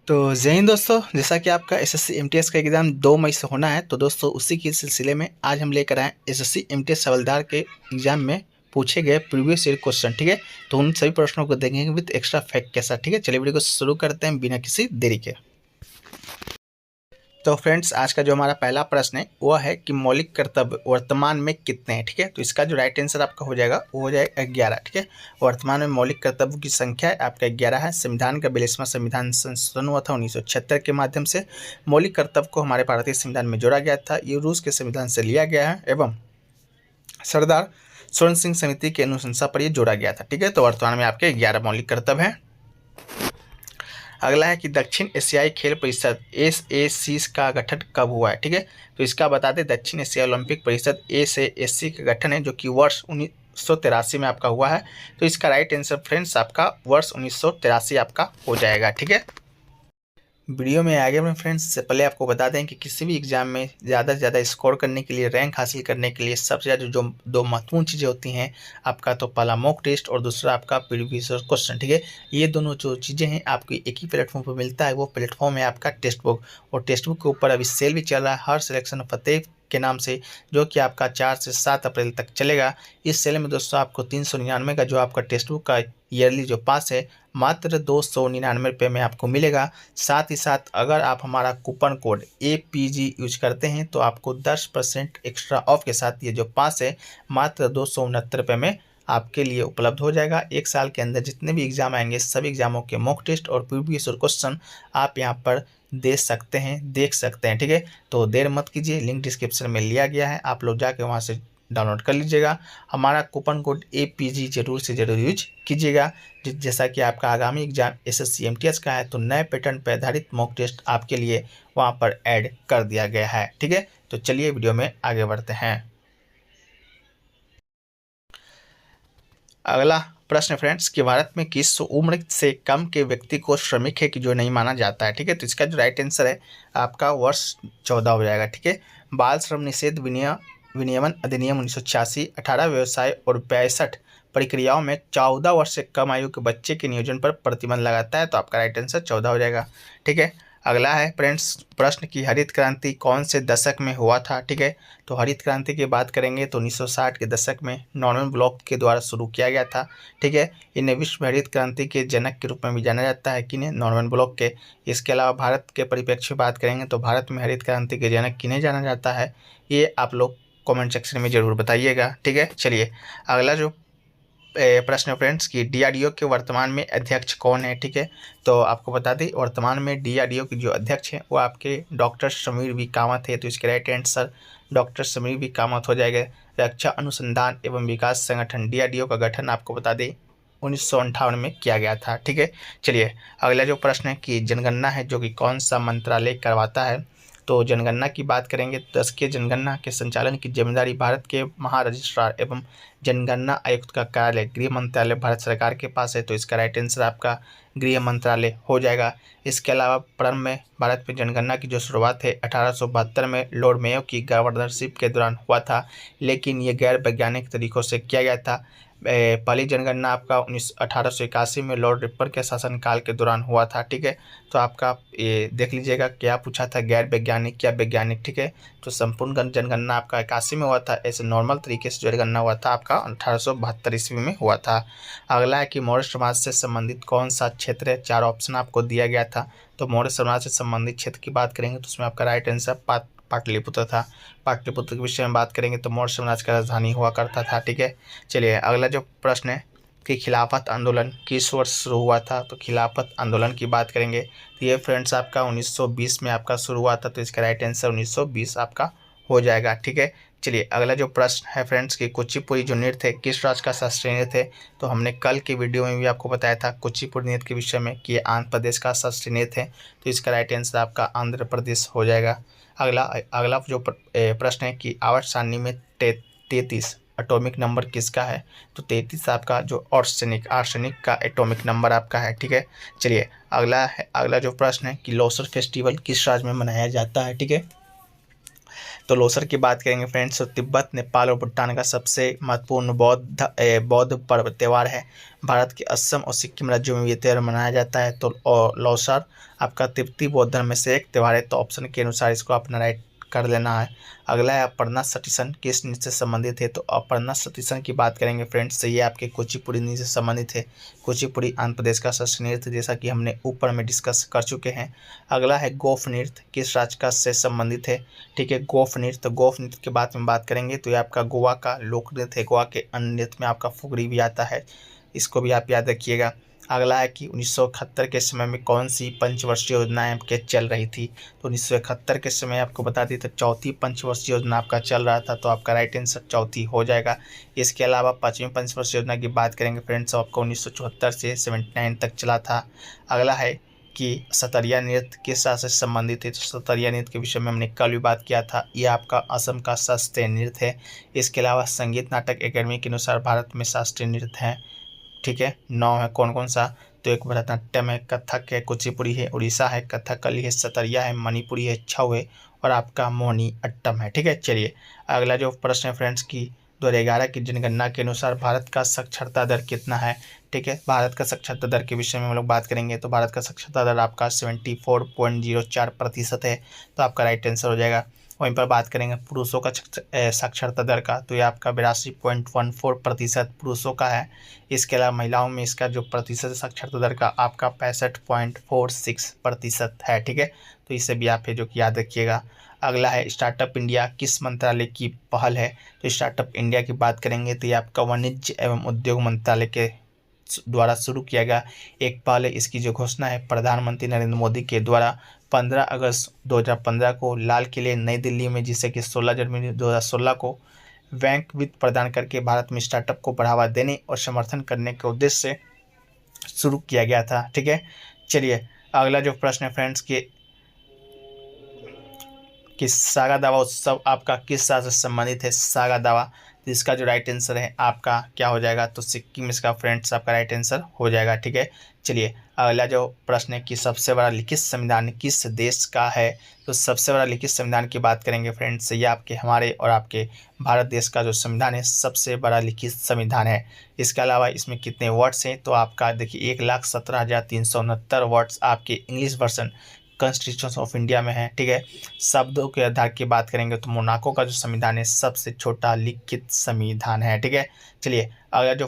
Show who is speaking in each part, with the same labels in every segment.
Speaker 1: तो जय हिंद दोस्तों, जैसा कि आपका एसएससी एमटीएस का एग्ज़ाम 2 मई से होना है, तो दोस्तों उसी के सिलसिले में आज हम लेकर आए एसएससी एमटीएस हवलदार के एग्ज़ाम में पूछे गए प्रीवियस ईयर क्वेश्चन। ठीक है, तो उन सभी प्रश्नों को देखेंगे विद एक्स्ट्रा फैक्ट के साथ। ठीक है, चलिए वीडियो को शुरू करते हैं बिना किसी देरी के। तो फ्रेंड्स, आज का जो हमारा पहला प्रश्न है वह है कि मौलिक कर्तव्य वर्तमान में कितने हैं। ठीक है, तो इसका जो राइट आंसर आपका हो जाएगा वो हो जाएगा 11। ठीक है, वर्तमान में मौलिक कर्तव्यों की संख्या है आपका 11 है। संविधान का 42वां संविधान संशोधन हुआ था 1976 के माध्यम से। मौलिक कर्तव्य को हमारे भारतीय संविधान में जोड़ा गया था। ये रूस के संविधान से लिया गया है एवं सरदार स्वर्ण सिंह समिति की अनुशंसा पर यह जोड़ा गया था। ठीक है, तो वर्तमान में आपके 11 मौलिक कर्तव्य हैं। अगला है कि दक्षिण एशियाई खेल परिषद SAC का गठन कब हुआ है। ठीक है, तो इसका बता दें, दक्षिण एशिया ओलंपिक परिषद SAC का गठन है जो कि वर्ष 1983 में आपका हुआ है। तो इसका राइट आंसर फ्रेंड्स आपका वर्ष 1983 आपका हो जाएगा। ठीक है, वीडियो में आगे में फ्रेंड्स से पहले आपको बता दें कि किसी भी एग्जाम में ज़्यादा से ज़्यादा स्कोर करने के लिए, रैंक हासिल करने के लिए सबसे ज़्यादा जो दो महत्वपूर्ण चीज़ें होती हैं आपका, तो पहला मॉक टेस्ट और दूसरा आपका प्रीवियस ईयर क्वेश्चन। ठीक है, ये दोनों जो चीज़ें हैं आपको एक ही प्लेटफॉर्म पर मिलता है, वो प्लेटफॉर्म है आपका टेक्स्ट बुक। और टेक्स्ट बुक के ऊपर अभी सेल भी चल रहा है हर सिलेक्शन फतेह के नाम से, जो कि आपका 4 से 7 अप्रैल तक चलेगा। इस सेल में दोस्तों आपको 399 का जो आपका टेक्स्ट बुक का ईयरली जो पास है मात्र 299 रुपये में आपको मिलेगा। साथ ही साथ अगर आप हमारा कूपन कोड APG यूज करते हैं तो आपको 10% एक्स्ट्रा ऑफ के साथ ये जो पास है मात्र 269 रुपये में आपके लिए उपलब्ध हो जाएगा। एक साल के अंदर जितने भी एग्जाम आएंगे सभी एग्जामों के मॉक टेस्ट और प्रीवियस ईयर क्वेश्चन आप यहाँ पर दे सकते हैं, देख सकते हैं। ठीक है, तो देर मत कीजिए, लिंक डिस्क्रिप्शन में लिया गया है, आप लोग जाके वहाँ से डाउनलोड कर लीजिएगा। हमारा कूपन कोड APG जरूर से जरूर यूज कीजिएगा। जैसा कि आपका आगामी एग्जाम SSC MTS का है, तो नए पैटर्न पर आधारित मॉक टेस्ट आपके लिए वहाँ पर ऐड कर दिया गया है। ठीक है, तो चलिए वीडियो में आगे बढ़ते हैं। अगला प्रश्न फ्रेंड्स कि भारत में किस उम्र से कम के व्यक्ति को श्रमिक है कि जो नहीं माना जाता है। ठीक है, तो इसका जो राइट आंसर है आपका वर्ष 14 हो जाएगा। ठीक है, बाल श्रम निषेध विनियमन अधिनियम 1986 18 व्यवसाय और 62 प्रक्रियाओं में 14 वर्ष से कम आयु के बच्चे के नियोजन पर प्रतिबंध लगाता है। तो आपका राइट आंसर 14 हो जाएगा। ठीक है, अगला है फ्रेंड्स प्रश्न की हरित क्रांति कौन से दशक में हुआ था। ठीक है, तो हरित क्रांति की बात करेंगे तो 1960 के दशक में नॉर्मन ब्लॉक के द्वारा शुरू किया गया था। ठीक है, इन्हें विश्व हरित क्रांति के जनक के रूप में भी जाना जाता है, किन्हें, नॉर्मन ब्लॉक के। इसके अलावा भारत के परिप्रेक्ष्य में बात करेंगे तो भारत में हरित क्रांति के जनक किन्हें जाना जाता है, ये आप लोग कमेंट सेक्शन में ज़रूर बताइएगा। ठीक है, चलिए अगला जो प्रश्न फ्रेंड्स कि DRDO के वर्तमान में अध्यक्ष कौन है। ठीक है, तो आपको बता दें वर्तमान में DRDO के जो अध्यक्ष हैं वो आपके डॉक्टर समीर वी कामत है। तो इसके right answer doctor Sameer V Kamat हो जाएगा। रक्षा अनुसंधान एवं विकास संगठन DRDO का गठन आपको बता दें 1958 में किया गया था। ठीक है, चलिए अगला जो प्रश्न है कि जनगणना है जो कि कौन सा मंत्रालय करवाता है। तो जनगणना की बात करेंगे तो 10 के जनगणना के संचालन की जिम्मेदारी भारत के महारजिस्ट्रार एवं जनगणना आयुक्त का कार्यालय गृह मंत्रालय भारत सरकार के पास है। तो इसका राइट आंसर आपका गृह मंत्रालय हो जाएगा। इसके अलावा प्रारंभ में भारत में जनगणना की जो शुरुआत है 1872 में लॉर्ड मेयो की गवर्नरशिप के दौरान हुआ था, लेकिन ये गैर वैज्ञानिक तरीकों से किया गया था। पहली जनगणना आपका 1881 में लॉर्ड रिपर के शासनकाल के दौरान हुआ था। ठीक है, तो आपका ये देख लीजिएगा क्या पूछा था, गैर वैज्ञानिक या वैज्ञानिक। ठीक है, तो संपूर्ण जनगणना आपका 81 में हुआ था, ऐसे नॉर्मल तरीके से जनगणना हुआ था आपका 1872 ईस्वी में हुआ था। अगला है कि मौर्य समाज से संबंधित कौन सा क्षेत्र है। 4 ऑप्शन आपको दिया गया था। तो मौर्य समाज से संबंधित क्षेत्र की बात करेंगे तो उसमें आपका राइट आंसर पाटलिपुत्र था। पाटलिपुत्र के विषय में बात करेंगे तो मौर्य साम्राज्य का राजधानी हुआ करता था। ठीक है, चलिए अगला जो प्रश्न है कि खिलाफत आंदोलन किस वर्ष शुरू हुआ था। तो खिलाफत आंदोलन की बात करेंगे तो ये फ्रेंड्स आपका 1920 में आपका शुरू हुआ था। तो इसका राइट आंसर 1920 आपका हो जाएगा। ठीक है, चलिए अगला जो प्रश्न है फ्रेंड्स कि कुचिपुड़ी जो नृत्य है किस राज्य का शास्त्रीय नृत्य है। तो हमने कल की वीडियो में भी आपको बताया था कुचिपुड़ी नृत्य के विषय में कि ये आंध्र प्रदेश का शास्त्रीय नृत्य है। तो इसका राइट आंसर आपका आंध्र प्रदेश हो जाएगा। अगला जो प्रश्न है कि आवर्त सारणी में 33 एटॉमिक नंबर किसका है। तो 33 आपका जो आर्सेनिक का एटॉमिक नंबर आपका है। ठीक है, चलिए अगला जो प्रश्न है कि लोसर फेस्टिवल किस राज्य में मनाया जाता है। ठीक है, तो लोसर की बात करेंगे फ्रेंड्स, तो तिब्बत, नेपाल और भूटान का सबसे महत्वपूर्ण बौद्ध पर्व त्यौहार है। भारत के असम और सिक्किम राज्यों में ये त्यौहार मनाया जाता है। तो लोसर आपका तिब्बती बौद्ध धर्म में से एक त्यौहार है, तो ऑप्शन के अनुसार इसको अपना राइट कर लेना है। अगला है अपर्णा सतीशन, किस नृत्य से संबंधित है? तो अपर्णा सतीशन की बात करेंगे फ्रेंड्स, तो ये आपके कुचिपुड़ी नृत्य से संबंधित है। कुचिपुड़ी आंध्र प्रदेश का शास्त्रीय नृत्य, जैसा कि हमने ऊपर में डिस्कस कर चुके हैं। अगला है गोफ नृत्य, किस राज्य का से संबंधित है? ठीक है, गोफ नृत्य। तो गोफ नृत्य के बारे में बात करेंगे तो ये आपका गोवा का लोक नृत्य है। गोवा के अन्य नृत्य में आपका फुगड़ी भी आता है, इसको भी आप याद रखिएगा। अगला है कि 1971 के समय में कौन सी पंचवर्षीय योजनाएं आपके चल रही थी? तो 1971 के समय आपको बता दी तो चौथी पंचवर्षीय योजना आपका चल रहा था, तो आपका राइट आंसर चौथी हो जाएगा। इसके अलावा पाँचवीं पंचवर्षीय योजना की बात करेंगे फ्रेंड्स, आपका 1974 से 79 तक चला था। अगला है कि सतरिया नृत्य किस राज्य से संबंधित है? तो सतरिया नृत्य के विषय में हमने कल भी बात किया था, ये आपका असम का शास्त्रीय नृत्य है। इसके अलावा संगीत नाटक अकेडमी के अनुसार भारत में शास्त्रीय नृत्य है, ठीक है, 9 है। कौन कौन सा? तो एक भरतनाट्यम है, कथक है, कुचिपुड़ी है, उड़ीसा है, कथकली है, सतरिया है, मणिपुरी है, छऊ है और आपका मोहिनी अट्टम है। ठीक है, चलिए अगला जो प्रश्न है फ्रेंड्स की 2011 की जनगणना के अनुसार भारत का साक्षरता दर कितना है? ठीक है, भारत का साक्षरता दर के विषय में हम लोग बात करेंगे, तो भारत का साक्षरता दर आपका 74.04% है, तो आपका राइट आंसर हो जाएगा। वहीं पर बात करेंगे पुरुषों का साक्षरता दर का, तो ये आपका 82.14% पुरुषों का है। इसके अलावा महिलाओं में इसका जो प्रतिशत साक्षरता दर का आपका 65.46% है। ठीक है, तो इसे भी आप है जो कि याद रखिएगा। अगला है स्टार्टअप इंडिया किस मंत्रालय की पहल है? तो स्टार्टअप इंडिया की बात करेंगे तो ये आपका वाणिज्य एवं उद्योग मंत्रालय के द्वारा शुरू किया गया एक पहल है। इसकी जो घोषणा है प्रधानमंत्री नरेंद्र मोदी के द्वारा 15 अगस्त 2015 को लाल किले नई दिल्ली में, जिसे कि 16 जनवरी 2016 को बैंक वित्त प्रदान करके भारत में स्टार्टअप को बढ़ावा देने और समर्थन करने के उद्देश्य से शुरू किया गया था। ठीक है, चलिए अगला जो प्रश्न है फ्रेंड्स कि सागा दावा उत्सव आपका किस राज्य से संबंधित है? सागा दावा, तो इसका जो राइट आंसर है आपका क्या हो जाएगा? तो सिक्किम इसका फ्रेंड्स आपका राइट आंसर हो जाएगा। ठीक है, चलिए अगला जो प्रश्न है कि सबसे बड़ा लिखित संविधान किस देश का है? तो सबसे बड़ा लिखित संविधान की बात करेंगे फ्रेंड्स, ये आपके हमारे और आपके भारत देश का जो संविधान है सबसे बड़ा लिखित संविधान है। इसके अलावा इसमें कितने वर्ड्स हैं? तो आपका देखिए 1,17,369 वर्ड्स आपके English version constitution of India में है। ठीक है, शब्दों के आधार की बात करेंगे तो मोनाको का जो संविधान है सबसे छोटा लिखित संविधान है। ठीक है, चलिए अगला जो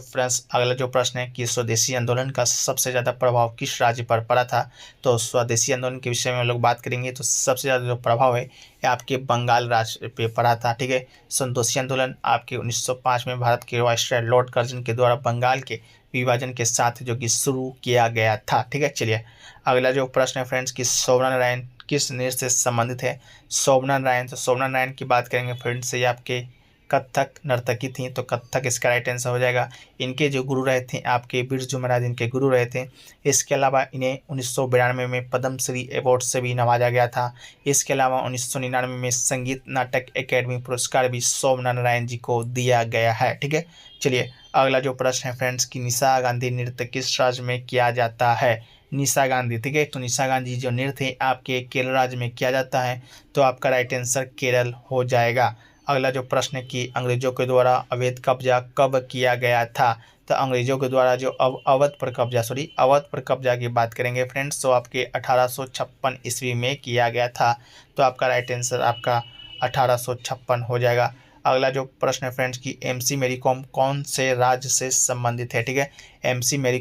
Speaker 1: प्रश्न है कि स्वदेशी आंदोलन का सबसे ज़्यादा प्रभाव किस राज्य पर पड़ा था? तो स्वदेशी आंदोलन के विषय में हम लोग बात करेंगे तो सबसे ज़्यादा जो प्रभाव है ये आपके बंगाल राज्य पे पड़ा था। ठीक है, संतोषी आंदोलन आपके 1905 में भारत के वायसराय लॉर्ड कर्जन के द्वारा बंगाल के विभाजन के साथ जो कि शुरू किया गया था। ठीक है, चलिए अगला जो प्रश्न है फ्रेंड्स कि शोभना नारायण किस नृत्य से संबंधित है? शोभना नारायण, तो शोभना नारायण की बात करेंगे फ्रेंड्स, ये आपके कथक नर्तकी थी, तो कथक इसका राइट आंसर हो जाएगा। इनके जो गुरु रहे थे आपके बिरजू महाराज इनके गुरु रहे थे। इसके अलावा इन्हें 1992 में पद्मश्री अवार्ड से भी नवाजा गया था। इसके अलावा 1999 में संगीत नाटक अकेडमी पुरस्कार भी शोभना नारायण जी को दिया गया है। ठीक है, चलिए अगला जो प्रश्न है फ्रेंड्स कि निशा गांधी नृत्य किस राज्य में किया जाता है? निशा गांधी, ठीक है, तो निशा गांधी जो नृत्य है आपके केरल राज्य में किया जाता है, तो आपका राइट आंसर केरल हो जाएगा। अगला जो प्रश्न है कि अंग्रेजों के द्वारा अवैध कब्जा कब किया गया था? तो अंग्रेजों के द्वारा जो अवध पर कब्जा की बात करेंगे फ्रेंड्स, तो आपके 1856 ईस्वी में किया गया था, तो आपका राइट आंसर आपका 1856 हो जाएगा। अगला जो प्रश्न है फ्रेंड्स कि एमसी मैरी कॉम कौन से राज्य से संबंधित है? ठीक है, एमसी मैरी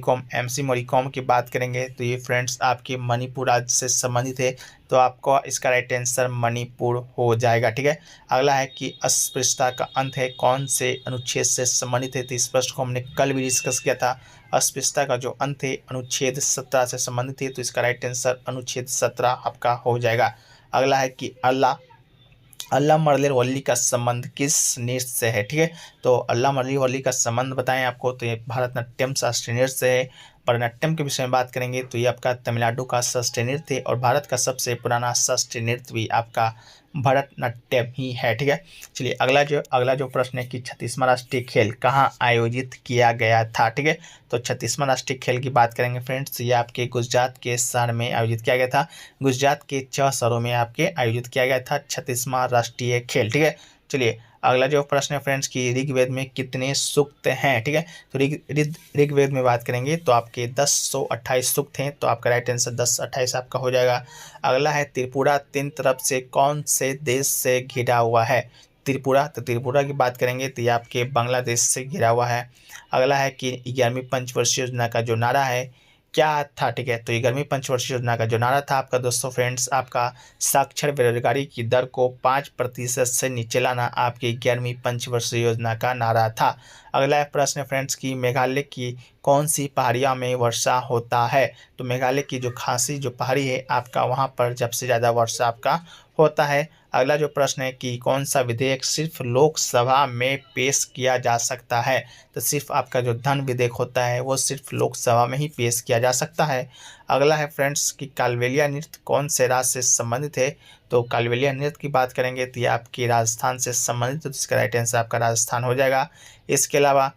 Speaker 1: कॉम की बात करेंगे तो ये फ्रेंड्स आपके मणिपुर राज्य से संबंधित है, तो आपको इसका राइट आंसर मणिपुर हो जाएगा। ठीक है, अगला है कि अस्पृश्यता का अंत है कौन से अनुच्छेद से संबंधित है? तो इस प्रश्न को हमने कल भी डिस्कस किया था। अस्पृश्यता का जो अंत है अनुच्छेद 17 से संबंधित है, तो इसका राइट आंसर अनुच्छेद 17 आपका हो जाएगा। अगला है कि अल्लाह मरलेर वली का संबंध किस नृत्य से है? ठीक है, तो अल्लाह मरली वली का संबंध बताएं आपको, तो ये भारतनाट्यम शास्त्रीय नृत्य से है। भरतनाट्यम के विषय में बात करेंगे तो ये आपका तमिलनाडु का शास्त्रीय नृत्य है और भारत का सबसे पुराना शास्त्रीय नृत्य भी आपका भरतनाट्यम ही है। ठीक है, चलिए अगला जो प्रश्न है कि 36वां राष्ट्रीय खेल कहाँ आयोजित किया गया था। ठीक है, तो 36वां राष्ट्रीय खेल की बात करेंगे फ्रेंड्स, ये आपके गुजरात के शहर में आयोजित किया गया था। गुजरात के 6 शहरों में आपके आयोजित किया गया था 36वां राष्ट्रीय खेल। ठीक है, चलिए अगला जो प्रश्न है फ्रेंड्स कि ऋग्वेद में कितने सूक्त हैं। ठीक है, तो ऋग्वेद में बात करेंगे तो आपके 1028 सूक्त हैं, तो आपका राइट आंसर 1028 आपका हो जाएगा। अगला है त्रिपुरा 3 तरफ से कौन से देश से घिरा हुआ है। त्रिपुरा, तो त्रिपुरा की बात करेंगे तो ये आपके बांग्लादेश से घिरा हुआ है। अगला है कि 11वीं पंचवर्षीय योजना का जो नारा है क्या था। ठीक है, तो 11वीं पंचवर्षीय योजना का जो नारा था आपका दोस्तों फ्रेंड्स, आपका साक्षर बेरोजगारी की दर को 5% से नीचे लाना आपकी 11वीं पंचवर्षीय योजना का नारा था। अगला प्रश्न फ्रेंड्स की मेघालय की कौन सी पहाड़ियों में वर्षा होता है। तो मेघालय की जो खासी जो पहाड़ी है आपका वहाँ पर सबसे ज़्यादा वर्षा आपका होता है। अगला जो प्रश्न है कि कौन सा विधेयक सिर्फ लोकसभा में पेश किया जा सकता है। तो सिर्फ आपका जो धन विधेयक होता है वो सिर्फ लोकसभा में ही पेश किया जा सकता है। अगला है फ्रेंड्स कि कालबेलिया नृत्य कौन से राज्य से संबंधित है। तो कालबेलिया नृत्य की बात करेंगे तो ये आपकी राजस्थान से संबंधित है, तो इसका राइट आंसर आपका राजस्थान हो जाएगा। इसके अलावा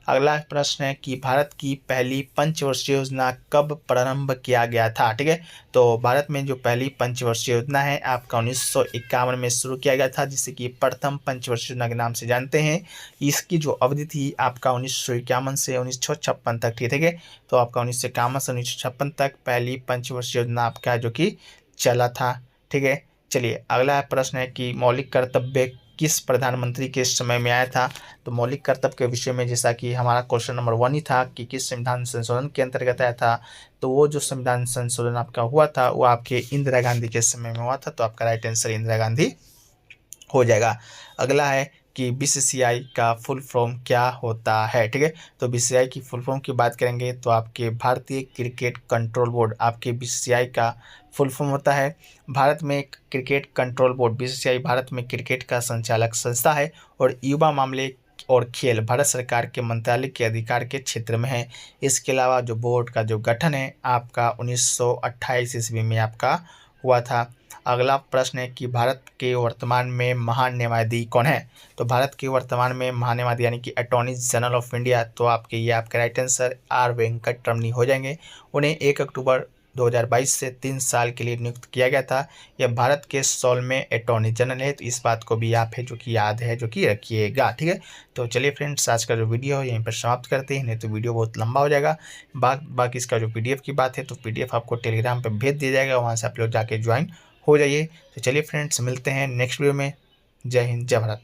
Speaker 1: अगला प्रश्न है कि भारत की पहली पंचवर्षीय योजना कब प्रारंभ किया गया था। ठीक है, तो भारत में जो पहली पंचवर्षीय योजना है आपका 1951 में शुरू किया गया था, जिसे कि प्रथम पंचवर्षीय योजना के नाम से जानते हैं। इसकी जो अवधि थी आपका 1951 से 1956 तक थी। ठीक है, तो आपका 1951 से 1956 तक पहली पंचवर्षीय योजना आपका जो कि चला था। ठीक है, चलिए अगला प्रश्न है कि मौलिक कर्तव्य किस प्रधानमंत्री के समय में आया था। तो मौलिक कर्तव्य के विषय में जैसा कि हमारा क्वेश्चन नंबर 1 ही था कि किस संविधान संशोधन के अंतर्गत आया था, तो वो जो संविधान संशोधन आपका हुआ था वो आपके इंदिरा गांधी के समय में हुआ था, तो आपका राइट आंसर इंदिरा गांधी हो जाएगा। अगला है कि बीसीसीआई का फुल फॉर्म क्या होता है। ठीक है, तो बीसीसीआई की फुल फॉर्म की बात करेंगे तो आपके भारतीय क्रिकेट कंट्रोल बोर्ड आपके बीसीसीआई का फुल फॉर्म होता है। भारत में cricket control board BCCI Bharat में क्रिकेट का संचालक संस्था है और युवा मामले और खेल भारत सरकार के मंत्रालय के अधिकार के क्षेत्र में है। इसके अलावा जो बोर्ड का जो गठन है आपका 1928 ईस्वी में आपका हुआ था। अगला प्रश्न है कि भारत के वर्तमान में महान्यायाधीश कौन है। तो भारत के वर्तमान में महान्यायाधीश यानी कि अटॉर्नी जनरल ऑफ इंडिया, तो आपके ये आपका राइट आंसर आर वेंकट रमनी हो जाएंगे। उन्हें 1 अक्टूबर 2022 से 3 साल के लिए नियुक्त किया गया था। यह भारत के 16वें अटॉर्नी जनरल है, तो इस बात को भी आप है जो कि याद है जो कि रखिएगा। ठीक है, तो चलिए फ्रेंड्स आज का जो वीडियो है यहीं पर समाप्त करते हैं, नहीं तो वीडियो बहुत लंबा हो जाएगा। बाकी इसका जो पीडीएफ की बात है तो पीडीएफ आपको टेलीग्राम पर भेज दिया जाएगा, वहाँ से आप लोग जाके ज्वाइन हो जाइए। तो चलिए फ्रेंड्स मिलते हैं नेक्स्ट वीडियो में। जय हिंद, जय भारत।